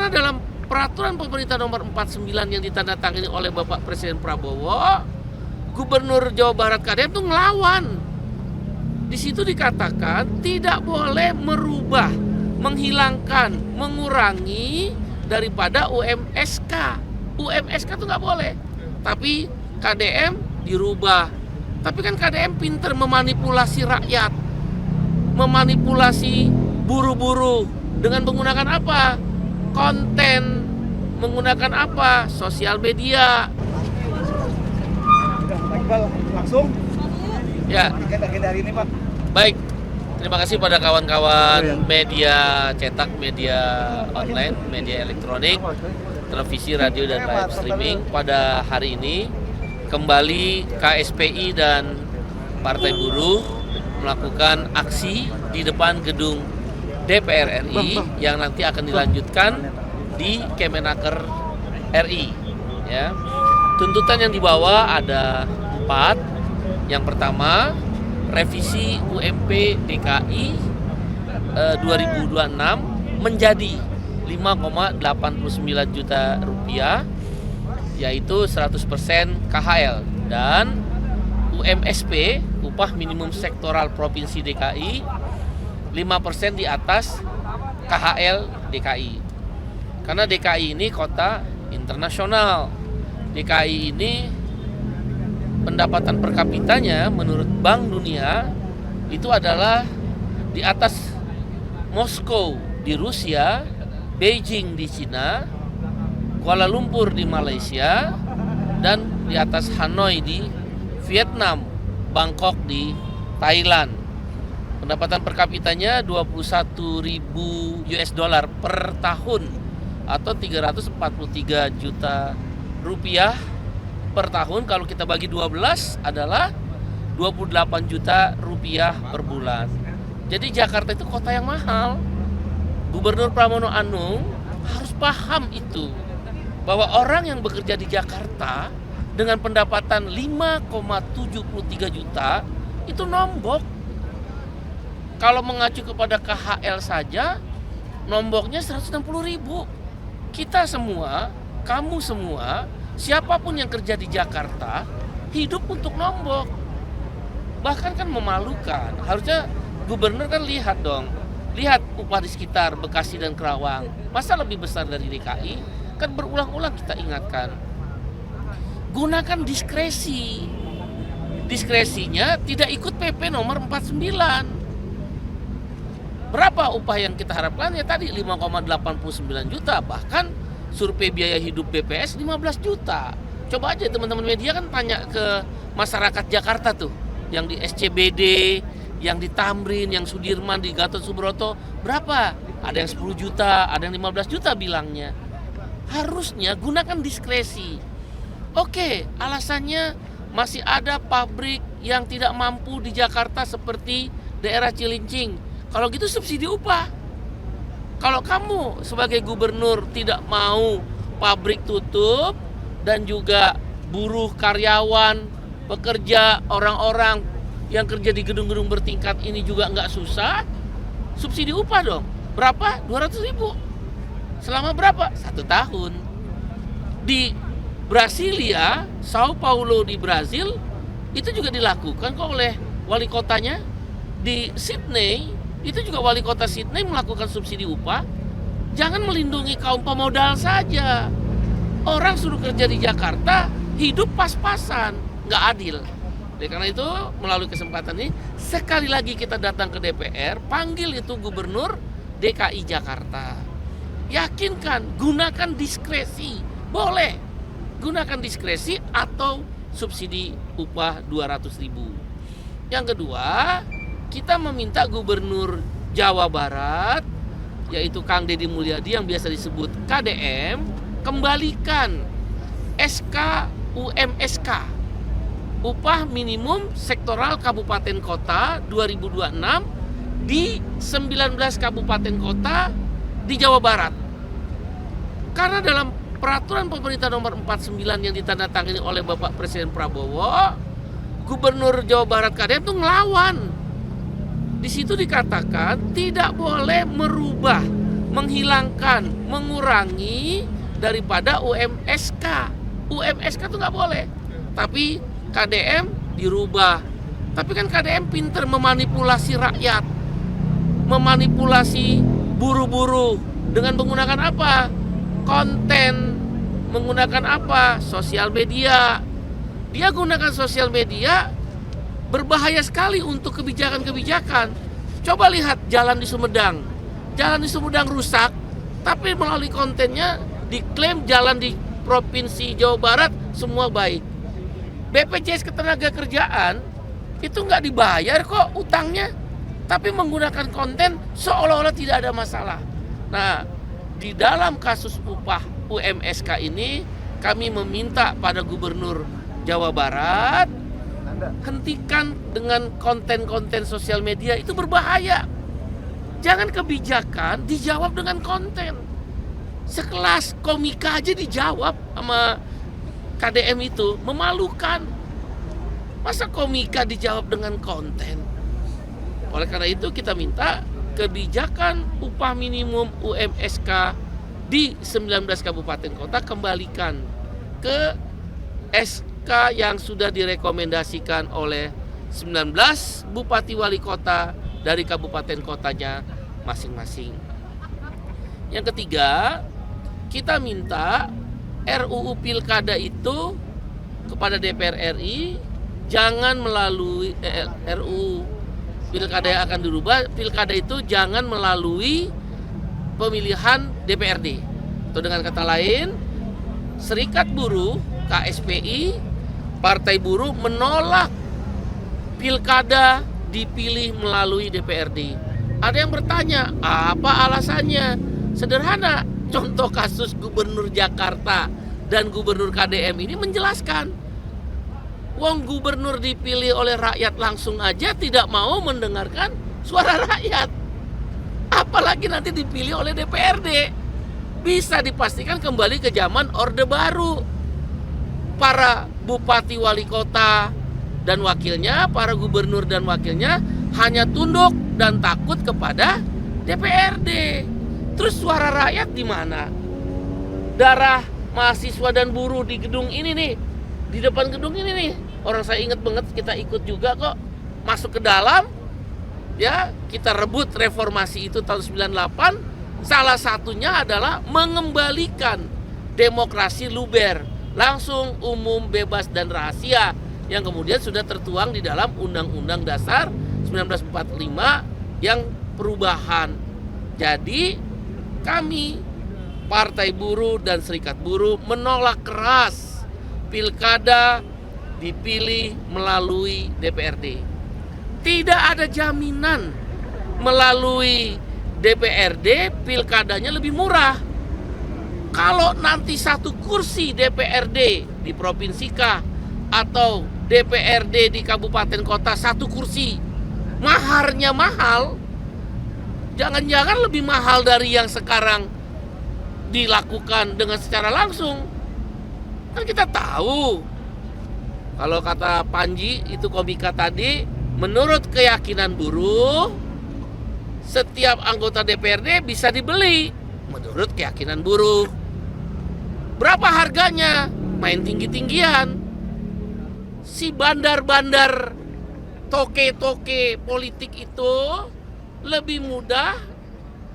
Karena dalam peraturan pemerintah nomor 49 yang ditandatangani oleh Bapak Presiden Prabowo, Gubernur Jawa Barat KDM itu ngelawan. Di situ dikatakan tidak boleh merubah, menghilangkan, mengurangi daripada UMSK. UMSK itu nggak boleh. Tapi KDM dirubah. Tapi kan KDM pinter memanipulasi rakyat, memanipulasi buruh-buruh dengan menggunakan apa? Konten, menggunakan apa? Sosial media. Langsung Ya. agenda hari ini, Pak. Baik, terima kasih pada kawan-kawan media cetak, media online, media elektronik, televisi, radio, dan live streaming. Pada hari ini kembali KSPI dan Partai Buruh melakukan aksi di depan gedung DPR RI yang nanti akan dilanjutkan di Kemenaker RI. Ya. Tuntutan yang dibawa ada 4. Yang pertama, revisi UMP DKI 2026 menjadi 5,89 juta rupiah, yaitu 100% KHL, dan UMSP, upah minimum sektoral Provinsi DKI, 5% di atas KHL DKI. Karena DKI ini kota internasional. DKI ini pendapatan per kapitanya menurut Bank Dunia itu adalah di atas Moskow di Rusia, Beijing di Cina, Kuala Lumpur di Malaysia, dan di atas Hanoi di Vietnam, Bangkok di Thailand. Pendapatan per kapitanya 21.000 US dollar per tahun atau 343 juta rupiah per tahun. Kalau kita bagi 12 adalah 28 juta rupiah per bulan. Jadi Jakarta itu kota yang mahal. Gubernur Pramono Anung harus paham itu, bahwa orang yang bekerja di Jakarta dengan pendapatan 5,73 juta itu nombok. Kalau mengacu kepada KHL saja nomboknya 160.000. Kita semua, kamu semua, siapapun yang kerja di Jakarta hidup untuk nombok. Bahkan kan memalukan. Harusnya gubernur kan lihat dong. Lihat upah di sekitar Bekasi dan Kerawang. Masa lebih besar dari DKI? Kan berulang-ulang kita ingatkan. Gunakan diskresi. Diskresinya tidak ikut PP nomor 49. Berapa upah yang kita harapkan? Ya tadi 5,89 juta. Bahkan survei biaya hidup BPS 15 juta. Coba aja teman-teman media kan tanya ke masyarakat Jakarta tuh, yang di SCBD, yang di Tamrin, yang Sudirman, di Gatot Subroto, berapa? Ada yang 10 juta, ada yang 15 juta bilangnya. Harusnya gunakan diskresi. Oke, alasannya masih ada pabrik yang tidak mampu di Jakarta seperti daerah Cilincing. Kalau gitu subsidi upah. Kalau kamu sebagai gubernur tidak mau pabrik tutup dan juga buruh, karyawan, pekerja, orang-orang yang kerja di gedung-gedung bertingkat ini juga nggak susah, subsidi upah dong. Berapa? 200.000. Selama berapa? 1 tahun. Di Brasilia, Sao Paulo di Brazil, itu juga dilakukan kok oleh wali kotanya. Di Sydney, itu juga wali kota Sydney melakukan subsidi upah. Jangan melindungi kaum pemodal saja. Orang suruh kerja di Jakarta, hidup pas-pasan, nggak adil. Oleh karena itu, melalui kesempatan ini, sekali lagi kita datang ke DPR, panggil itu Gubernur DKI Jakarta. Yakinkan, gunakan diskresi. Boleh, gunakan diskresi atau subsidi upah 200.000. Yang kedua, kita meminta Gubernur Jawa Barat, yaitu Kang Deddy Mulyadi yang biasa disebut KDM, kembalikan SK UMSK, upah minimum sektoral kabupaten kota 2026 di 19 kabupaten kota di Jawa Barat. Karena dalam peraturan pemerintah nomor 49 yang ditandatangani oleh Bapak Presiden Prabowo, Gubernur Jawa Barat KDM itu ngelawan. Di situ dikatakan tidak boleh merubah, menghilangkan, mengurangi daripada UMSK. UMSK itu nggak boleh, tapi KDM dirubah. Tapi kan KDM pinter memanipulasi rakyat, memanipulasi buru-buru dengan menggunakan apa? Konten, menggunakan apa? Sosial media. Dia gunakan sosial media berbahaya sekali untuk kebijakan-kebijakan. Coba lihat jalan di Sumedang. Jalan di Sumedang rusak, tapi melalui kontennya diklaim jalan di Provinsi Jawa Barat semua baik. BPJS Ketenagakerjaan itu nggak dibayar kok utangnya, tapi menggunakan konten seolah-olah tidak ada masalah. Nah, di dalam kasus upah UMSK ini kami meminta pada Gubernur Jawa Barat hentikan dengan konten-konten sosial media, itu berbahaya. Jangan kebijakan dijawab dengan konten. Sekelas komika aja dijawab sama KDM itu, memalukan. Masa komika dijawab dengan konten? Oleh karena itu kita minta kebijakan upah minimum UMSK di 19 kabupaten kota kembalikan ke SK yang sudah direkomendasikan oleh 19 bupati wali kota dari kabupaten kotanya masing-masing. Yang ketiga, kita minta RUU Pilkada itu kepada DPR RI jangan melalui RUU Pilkada yang akan dirubah, Pilkada itu jangan melalui pemilihan DPRD. Atau dengan kata lain, Serikat Buruh, KSPI, Partai Buruh menolak Pilkada dipilih melalui DPRD. Ada yang bertanya, apa alasannya? Sederhana, contoh kasus Gubernur Jakarta dan Gubernur KDM ini menjelaskan. Wong gubernur dipilih oleh rakyat langsung aja tidak mau mendengarkan suara rakyat. Apalagi nanti dipilih oleh DPRD. Bisa dipastikan kembali ke zaman Orde Baru. Para bupati wali kota dan wakilnya, para gubernur dan wakilnya hanya tunduk dan takut kepada DPRD. Terus suara rakyat di mana? Darah mahasiswa dan buruh di gedung ini nih, di depan gedung ini nih. Orang saya ingat banget, kita ikut juga kok masuk ke dalam. Ya, kita rebut reformasi itu tahun 98. Salah satunya adalah mengembalikan demokrasi luber, langsung, umum, bebas dan rahasia yang kemudian sudah tertuang di dalam Undang-Undang Dasar 1945 yang perubahan. Jadi kami Partai Buruh dan Serikat Buruh menolak keras pilkada dipilih melalui DPRD. Tidak ada jaminan melalui DPRD pilkadanya lebih murah. Kalau nanti satu kursi DPRD di provinsi kah atau DPRD di kabupaten kota satu kursi, maharnya mahal, jangan-jangan lebih mahal dari yang sekarang dilakukan dengan secara langsung. Kan kita tahu, kalau kata Panji itu komika tadi, menurut keyakinan buruh, setiap anggota DPRD bisa dibeli menurut keyakinan buruh. Berapa harganya? Main tinggi-tinggian. Si bandar-bandar toke-toke politik itu lebih mudah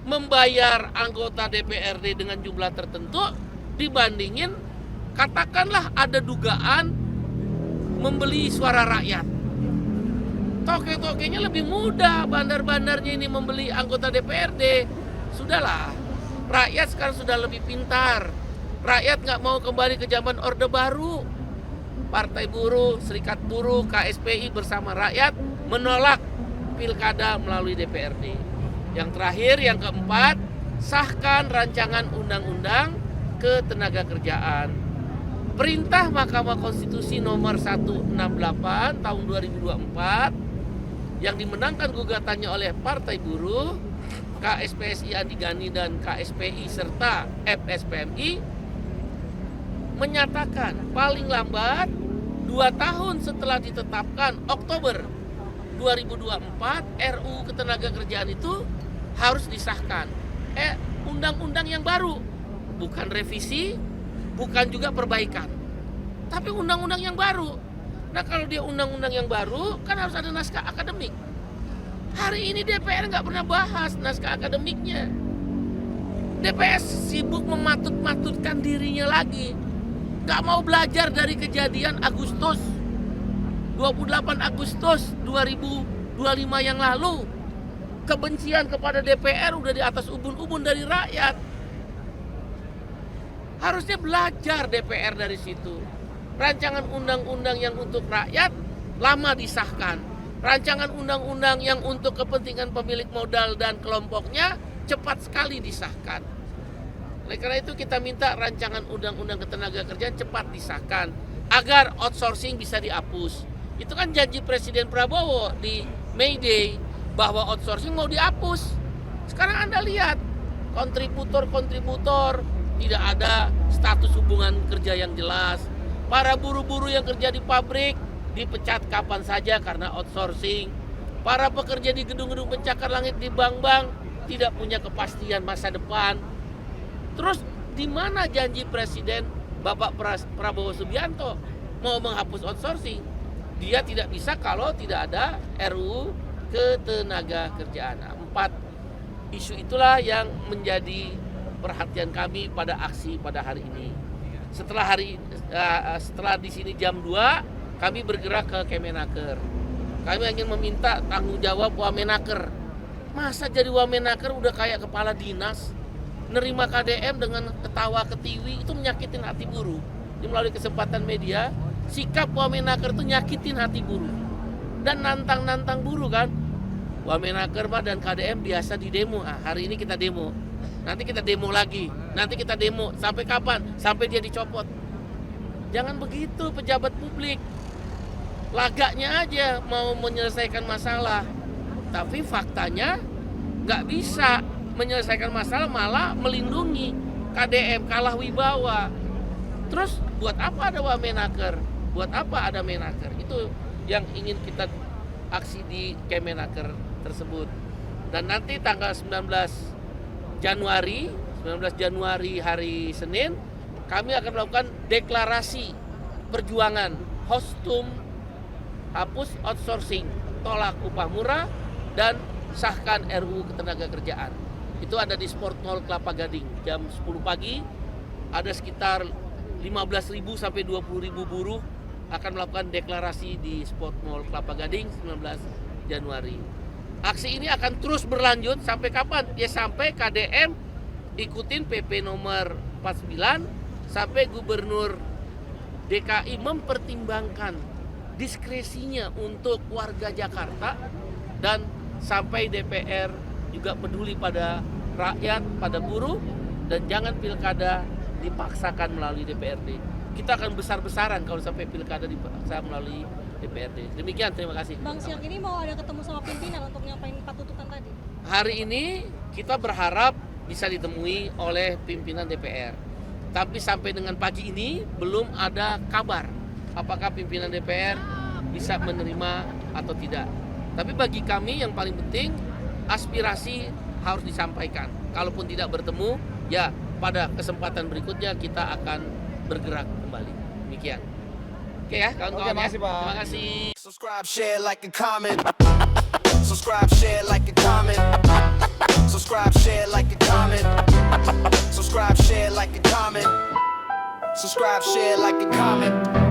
membayar anggota DPRD dengan jumlah tertentu dibandingin katakanlah ada dugaan membeli suara rakyat. Toke-tokenya lebih mudah, bandar-bandarnya ini membeli anggota DPRD. Sudahlah, rakyat sekarang sudah lebih pintar. Rakyat nggak mau kembali ke zaman Orde Baru. Partai Buruh, Serikat Buruh, KSPI bersama rakyat menolak pilkada melalui DPRD. Yang terakhir, yang keempat, sahkan rancangan undang-undang ketenagakerjaan. Perintah Mahkamah Konstitusi nomor 168 tahun 2024 yang dimenangkan gugatannya oleh Partai Buruh, KSPSI Andi Gani dan KSPI serta FSPMI menyatakan paling lambat 2 tahun setelah ditetapkan Oktober 2024 RUU Ketenagakerjaan itu harus disahkan. undang-undang yang baru, bukan revisi, bukan juga perbaikan, tapi undang-undang yang baru. Nah kalau dia undang-undang yang baru kan harus ada naskah akademik. Hari ini DPR nggak pernah bahas naskah akademiknya. DPR sibuk mematut-matutkan dirinya lagi, nggak mau belajar dari kejadian Agustus 28 Agustus 2025 yang lalu. Kebencian kepada DPR udah di atas ubun-ubun dari rakyat. Harusnya belajar DPR dari situ. Rancangan undang-undang yang untuk rakyat lama disahkan. Rancangan undang-undang yang untuk kepentingan pemilik modal dan kelompoknya cepat sekali disahkan. Oleh karena itu kita minta rancangan undang-undang ketenagakerjaan cepat disahkan agar outsourcing bisa dihapus. Itu kan janji Presiden Prabowo di May Day bahwa outsourcing mau dihapus. Sekarang Anda lihat kontributor tidak ada status hubungan kerja yang jelas. Para buruh-buruh yang kerja di pabrik dipecat kapan saja karena outsourcing. Para pekerja di gedung-gedung pencakar langit di bank-bank tidak punya kepastian masa depan. Terus di mana janji Presiden Bapak Prabowo Subianto mau menghapus outsourcing? Dia tidak bisa kalau tidak ada RUU Ketenagakerjaan. 4 isu itulah yang menjadi perhatian kami pada aksi pada hari ini. Setelah di sini jam 2 kami bergerak ke Kemenaker. Kami ingin meminta tanggung jawab Wamenaker. Masa jadi Wamenaker udah kayak kepala dinas, nerima KDM dengan ketawa ketiwi, itu menyakitin hati buruh. Ini melalui kesempatan media, sikap Wamenaker itu nyakitin hati buruh dan nantang buruh kan. Wamenaker dan KDM biasa di demo. Hari ini kita demo. Nanti kita demo lagi. Nanti kita demo sampai kapan? Sampai dia dicopot. Jangan begitu pejabat publik. Lagaknya aja mau menyelesaikan masalah. Tapi faktanya nggak bisa menyelesaikan masalah, malah melindungi KDM, kalah wibawa. Terus buat apa ada Wamenaker? Buat apa ada Menaker? Itu yang ingin kita aksi di Kemenaker tersebut. Dan nanti tanggal 19 Januari hari Senin kami akan melakukan deklarasi perjuangan Hostum, hapus outsourcing, tolak upah murah, dan sahkan RUU Ketenagakerjaan. Itu ada di Sport Mall Kelapa Gading jam 10 pagi. Ada sekitar 15.000 sampai 20.000 buruh akan melakukan deklarasi di Sport Mall Kelapa Gading 19 Januari. Aksi ini akan terus berlanjut sampai kapan? Ya sampai KDM ikutin PP nomor 49, sampai Gubernur DKI mempertimbangkan diskresinya untuk warga Jakarta, dan sampai DPR juga peduli pada rakyat, pada buruh, dan jangan pilkada dipaksakan melalui DPRD. Kita akan besar-besaran kalau sampai pilkada dipaksa melalui DPRD. Demikian, terima kasih. Bang, siang ini mau ada ketemu sama pimpinan untuk nyampain 4 tuntutan tadi? Hari ini kita berharap bisa ditemui oleh pimpinan DPR. Tapi sampai dengan pagi ini belum ada kabar apakah pimpinan DPR bisa menerima atau tidak. Tapi bagi kami yang paling penting, aspirasi harus disampaikan. Kalaupun tidak bertemu, ya pada kesempatan berikutnya kita akan bergerak kembali. Demikian. Oke ya, kawan-kawan. Oke, makasih, Pak. Terima kasih. Subscribe, share, like, and comment. Subscribe, share, like, and comment. Subscribe, share, like, and comment. Subscribe, share, like, and comment. Subscribe, share, like, and comment.